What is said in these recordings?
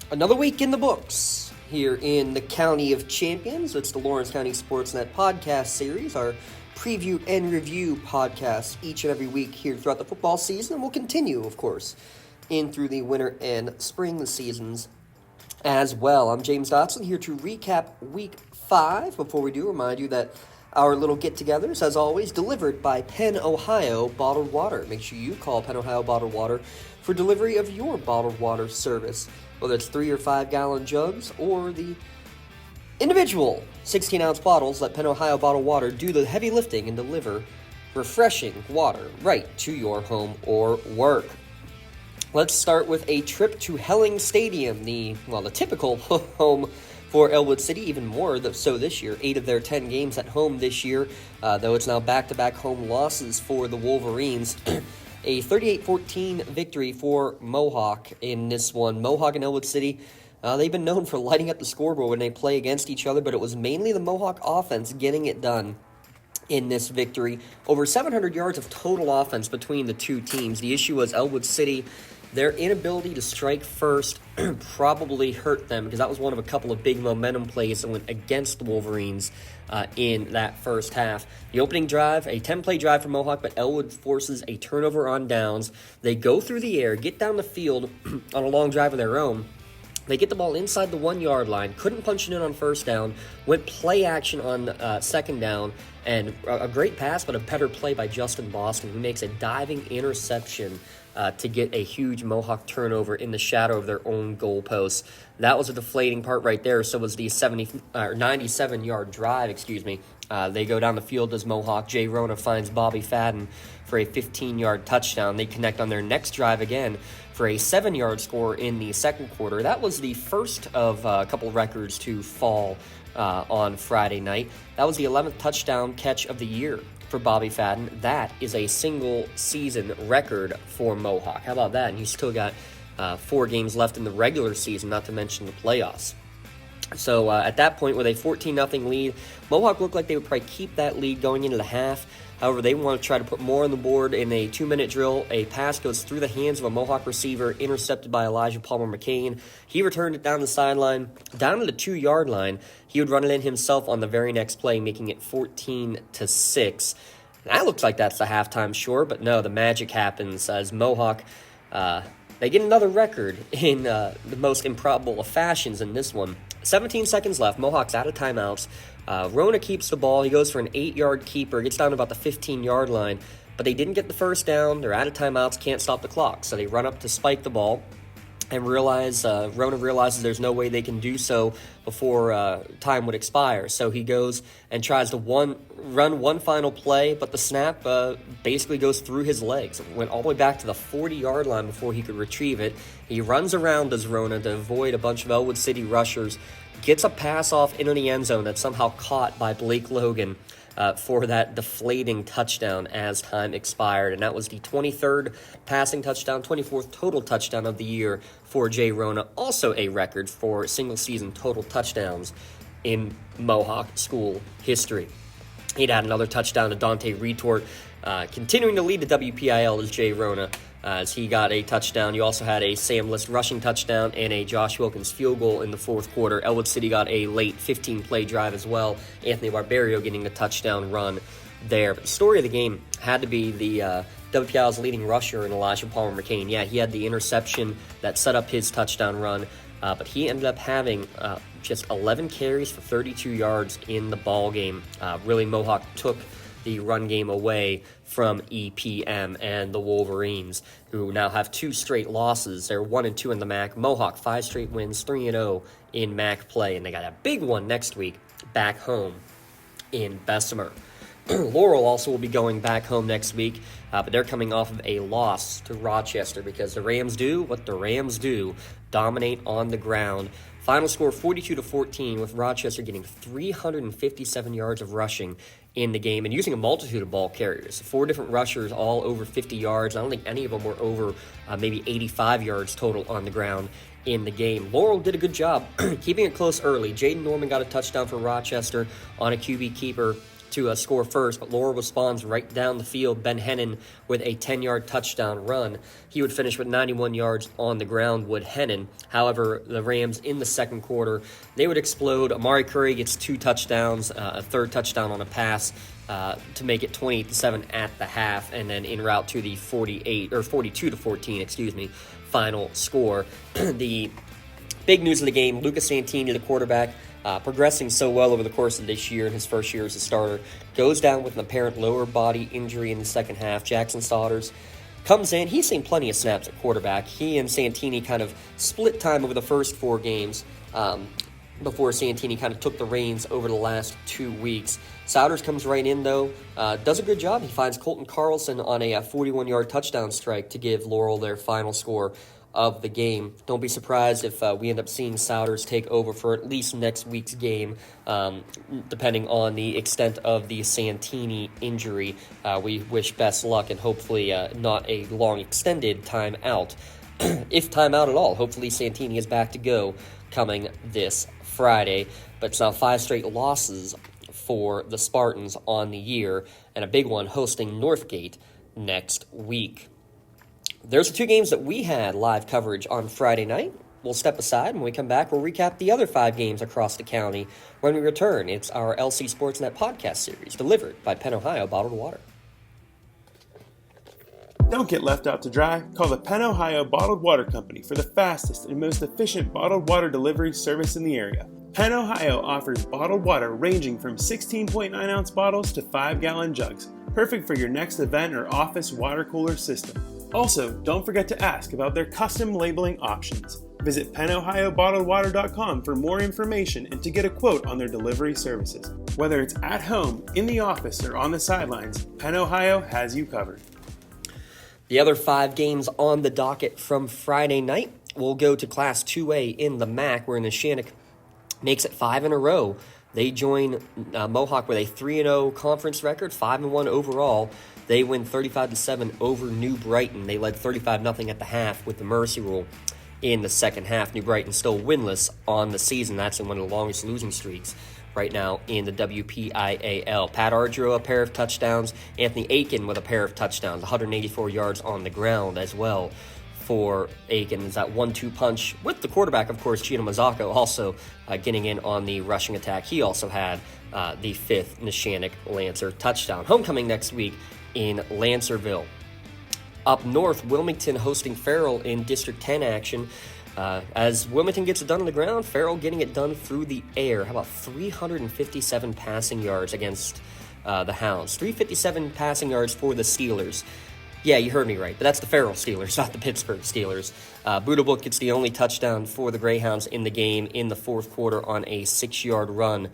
Another week in the books here in the County of Champions. It's the Lawrence County SportsNet podcast series, our preview and review podcast each and every week here throughout the football season. And we'll continue, of course, in through the winter and spring seasons as well. I'm James Dotson here to recap Week 5. Before we do, remind you that our little get-togethers, as always, delivered by Penn Ohio Bottled Water. Make sure you call Penn Ohio Bottled Water for delivery of your bottled water service, whether it's 3 or 5 gallon jugs or the individual 16-ounce bottles. Let Penn Ohio Bottled Water do the heavy lifting and deliver refreshing water right to your home or work. Let's start with a trip to Helling Stadium, the typical home for Elwood City, even more so this year. 8 of their 10 games at home this year, though it's now back-to-back home losses for the Wolverines. A 38-14 victory for Mohawk in this one. Mohawk and Elwood City, they've been known for lighting up the scoreboard when they play against each other, but it was mainly the Mohawk offense getting it done in this victory. Over 700 yards of total offense between the two teams. The issue was Elwood City, their inability to strike first probably hurt them, because that was one of a couple of big momentum plays that went against the Wolverines in that first half. The opening drive, a 10-play drive for Mohawk, but Elwood forces a turnover on downs. They go through the air, get down the field on a long drive of their own. They get the ball inside the 1-yard line, couldn't punch it in on first down, went play action on second down, and a great pass, but a better play by Justin Boston, who makes a diving interception to get a huge Mohawk turnover in the shadow of their own goalposts. That was a deflating part right there. So was the 97-yard drive, They go down the field as Mohawk. Jay Rona finds Bobby Fadden for a 15-yard touchdown. They connect on their next drive again for a 7-yard score in the second quarter. That was the first of a couple records to fall on Friday night. That was the 11th touchdown catch of the year for Bobby Fadden. That is a single-season record for Mohawk. How about that? And he's still got 4 games left in the regular season, not to mention the playoffs. So at that point, with a 14-0 lead, Mohawk looked like they would probably keep that lead going into the half. However, they want to try to put more on the board in a 2-minute drill. A pass goes through the hands of a Mohawk receiver, intercepted by Elijah Palmer-McCain. He returned it down the sideline, down to the 2-yard line. He would run it in himself on the very next play, making it 14-6. That looks like that's the halftime score, but no, the magic happens as Mohawk, they get another record in the most improbable of fashions in this one. 17 seconds left. Mohawk's out of timeouts. Rona keeps the ball. He goes for an 8-yard keeper. Gets down to about the 15-yard line. But they didn't get the first down. They're out of timeouts. Can't stop the clock. So they run up to spike the ball and Rona realizes there's no way they can do so before time would expire. So he goes and tries to run one final play, but the snap basically goes through his legs. It went all the way back to the 40-yard line before he could retrieve it. He runs around as Rona to avoid a bunch of Elwood City rushers, gets a pass off into the end zone that's somehow caught by Blake Logan for that deflating touchdown as time expired. And that was the 23rd passing touchdown, 24th total touchdown of the year for Jay Rona. Also a record for single-season total touchdowns in Mohawk school history. He'd had another touchdown to Dante Retort, continuing to lead the WPIL as Jay Rona, as he got a touchdown. You also had a Sam List rushing touchdown and a Josh Wilkins field goal in the fourth quarter. Elwood City got a late 15-play drive as well. Anthony Barbario getting the touchdown run there. But the story of the game had to be the WPIL's leading rusher in Elijah Palmer-McCain. Yeah, he had the interception that set up his touchdown run, but he ended up having just 11 carries for 32 yards in the ball game. Really, Mohawk took the run game away from EPM and the Wolverines, who now have 2 straight losses. They're 1-2 in the MAC. Mohawk 5 straight wins, 3-0 in MAC play, and they got a big one next week back home in Bessemer. Laurel also will be going back home next week, but they're coming off of a loss to Rochester because the Rams do what the Rams do, dominate on the ground. Final score 42-14, with Rochester getting 357 yards of rushing in the game and using a multitude of ball carriers. 4 different rushers, all over 50 yards. I don't think any of them were over maybe 85 yards total on the ground in the game. Laurel did a good job keeping it close early. Jaden Norman got a touchdown for Rochester on a QB keeper to score first, but Laurel responds right down the field. Ben Hennon with a 10-yard touchdown run. He would finish with 91 yards on the ground, would Hennon. However, the Rams in the second quarter, they would explode. Amari Curry gets 2 touchdowns, a third touchdown on a pass to make it 28-7 at the half, and then en route to the 42-14, final score. The big news of the game, Lucas Santini, the quarterback, progressing so well over the course of this year in his first year as a starter, goes down with an apparent lower body injury in the second half. Jackson Stoddard comes in. He's seen plenty of snaps at quarterback. He and Santini kind of split time over the first 4 games before Santini kind of took the reins over the last 2 weeks. Souders comes right in, though, does a good job. He finds Colton Carlson on a 41-yard touchdown strike to give Laurel their final score of the game. Don't be surprised if we end up seeing Souders take over for at least next week's game, depending on the extent of the Santini injury. We wish best luck and hopefully not a long extended time out, if time out at all. Hopefully Santini is back to go coming this Friday, but it's now 5 straight losses for the Spartans on the year, and a big one hosting Northgate next week. There's the 2 games that we had live coverage on Friday night. We'll step aside. When we come back, we'll recap the other 5 games across the county. When we return, it's our LC SportsNet podcast series, delivered by Penn Ohio Bottled Water. Don't get left out to dry. Call the Penn Ohio Bottled Water Company for the fastest and most efficient bottled water delivery service in the area. Penn Ohio offers bottled water ranging from 16.9-ounce bottles to 5-gallon jugs, perfect for your next event or office water cooler system. Also, don't forget to ask about their custom labeling options. Visit PennOhioBottledWater.com for more information and to get a quote on their delivery services. Whether it's at home, in the office, or on the sidelines, Penn Ohio has you covered. The other 5 games on the docket from Friday night will go to Class 2A in the MAC, where Neshannock makes it 5 in a row. They join Mohawk with a 3-0 conference record, 5-1 overall. They win 35-7 over New Brighton. They led 35-0 at the half with the mercy rule in the second half. New Brighton still winless on the season. That's in one of the longest losing streaks right now in the WPIAL. Pat Ardro, a pair of touchdowns. Anthony Aiken with a pair of touchdowns. 184 yards on the ground as well for Aiken. Is that 1-2 punch with the quarterback, of course, Gino Mazzocco, also getting in on the rushing attack. He also had the 5th Neshannock Lancer touchdown. Homecoming next week in Lancerville. Up north, Wilmington hosting Farrell in District 10 action. As Wilmington gets it done on the ground, Farrell getting it done through the air. How about 357 passing yards against the Hounds? 357 passing yards for the Steelers. Yeah, you heard me right, but that's the Farrell Steelers, not the Pittsburgh Steelers. Buddha Book gets the only touchdown for the Greyhounds in the game in the fourth quarter on a 6-yard run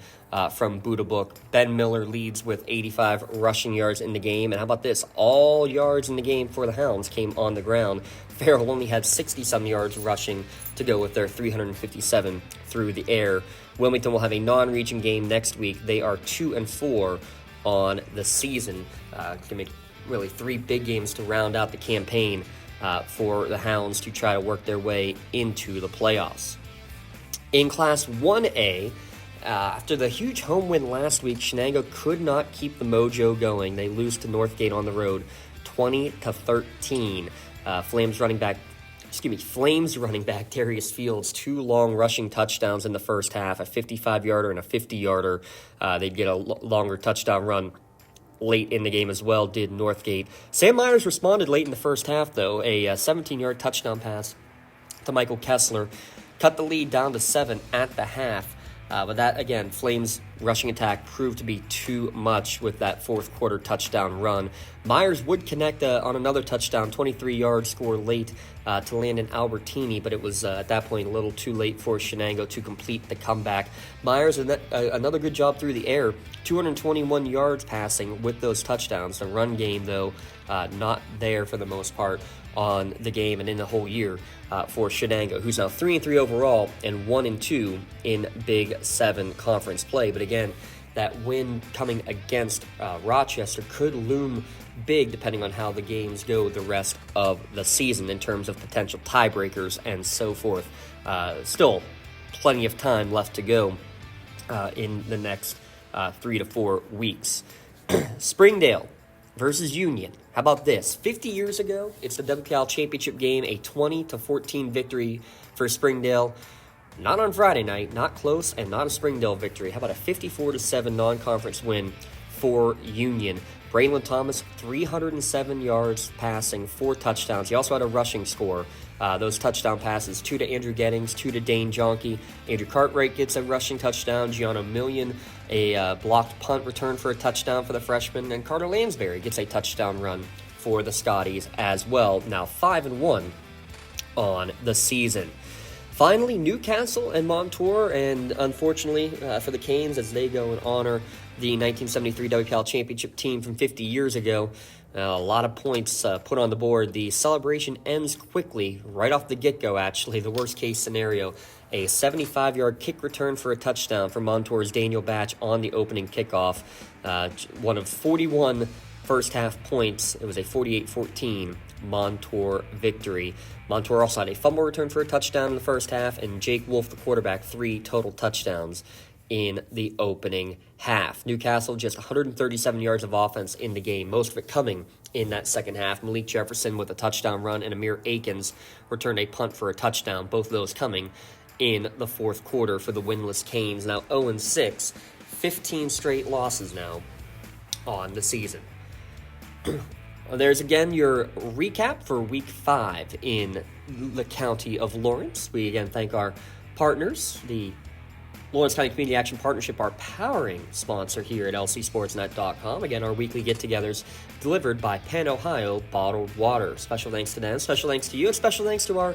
from Buddha Book. Ben Miller leads with 85 rushing yards in the game. And how about this? All yards in the game for the Hounds came on the ground. Farrell only had 60-some yards rushing to go with their 357 through the air. Wilmington will have a non-region game next week. They are 2-4 on the season. To make really 3 big games to round out the campaign for the Hounds to try to work their way into the playoffs. In Class 1A, after the huge home win last week, Shenango could not keep the mojo going. They lose to Northgate on the road, 20-13. Flames running back Darius Fields, 2 long rushing touchdowns in the first half, a 55-yarder and a 50-yarder. They'd get a longer touchdown run late in the game as well, did Northgate. Sam Myers responded late in the first half, though. A 17-yard touchdown pass to Michael Kessler cut the lead down to 7 at the half. But that, again, Flames' rushing attack proved to be too much with that fourth quarter touchdown run. Myers would connect on another touchdown, 23-yard score late to Landon Albertini, but it was at that point a little too late for Shenango to complete the comeback. Myers, another good job through the air, 221 yards passing with those touchdowns. The run game, though, not there for the most part on the game and in the whole year for Shenango, who's now 3-3 overall and 1-2 in Big 7 conference play. But again, that win coming against Rochester could loom big depending on how the games go the rest of the season in terms of potential tiebreakers and so forth. Still plenty of time left to go in the next 3 to 4 weeks. Springdale versus Union. How about this? 50 years ago, it's the WPL Championship game, a 20-14 victory for Springdale. Not on Friday night, not close, and not a Springdale victory. How about a 54-7 non-conference win for Union? Braylon Thomas, 307 yards passing, 4 touchdowns. He also had a rushing score. Those touchdown passes, 2 to Andrew Gettings, 2 to Dane Jonke. Andrew Cartwright gets a rushing touchdown. Gianno Million, a blocked punt return for a touchdown for the freshman. And Carter Lansbury gets a touchdown run for the Scotties as well. Now 5-1 on the season. Finally, Newcastle and Montour, and unfortunately for the Canes, as they go and honor the 1973 WPL Championship team from 50 years ago. A lot of points put on the board. The celebration ends quickly, right off the get-go, actually. The worst-case scenario, a 75-yard kick return for a touchdown for Montour's Daniel Batch on the opening kickoff. One of 41 first-half points. It was a 48-14 Montour victory. Montour also had a fumble return for a touchdown in the first half, and Jake Wolf, the quarterback, 3 total touchdowns in the opening half. Newcastle just 137 yards of offense in the game, most of it coming in that second half. Malik Jefferson with a touchdown run, and Amir Akins returned a punt for a touchdown, both of those coming in the fourth quarter for the winless Canes. Now 0-6, 15 straight losses now on the season. There's again your recap for Week 5 in the County of Lawrence. We again thank our partners, the Lawrence County Community Action Partnership, our powering sponsor here at lcsportsnet.com. Again, our weekly get-togethers delivered by Penn Ohio Bottled Water. Special thanks to them, special thanks to you, and special thanks to our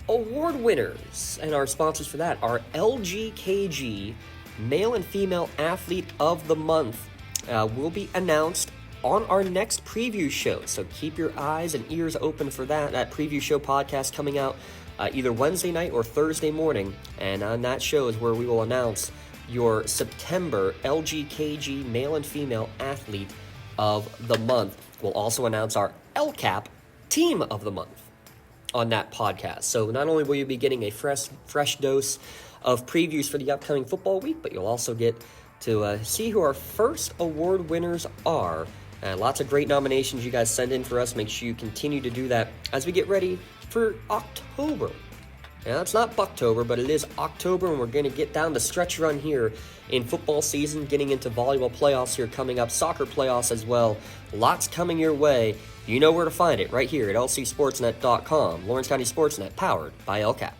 award winners and our sponsors for that. Our LGKG Male and Female Athlete of the Month will be announced on our next preview show. So keep your eyes and ears open for that preview show podcast coming out either Wednesday night or Thursday morning. And on that show is where we will announce your September LGKG Male and Female Athlete of the Month. We'll also announce our LCAP Team of the Month on that podcast. So not only will you be getting a fresh dose of previews for the upcoming football week, but you'll also get to see who our first award winners are. Lots of great nominations you guys send in for us. Make sure you continue to do that as we get ready for October. Now, it's not Bucktober, but it is October, and we're going to get down the stretch run here in football season, getting into volleyball playoffs here coming up, soccer playoffs as well. Lots coming your way. You know where to find it, right here at lcsportsnet.com. Lawrence County Sportsnet, powered by LCAP.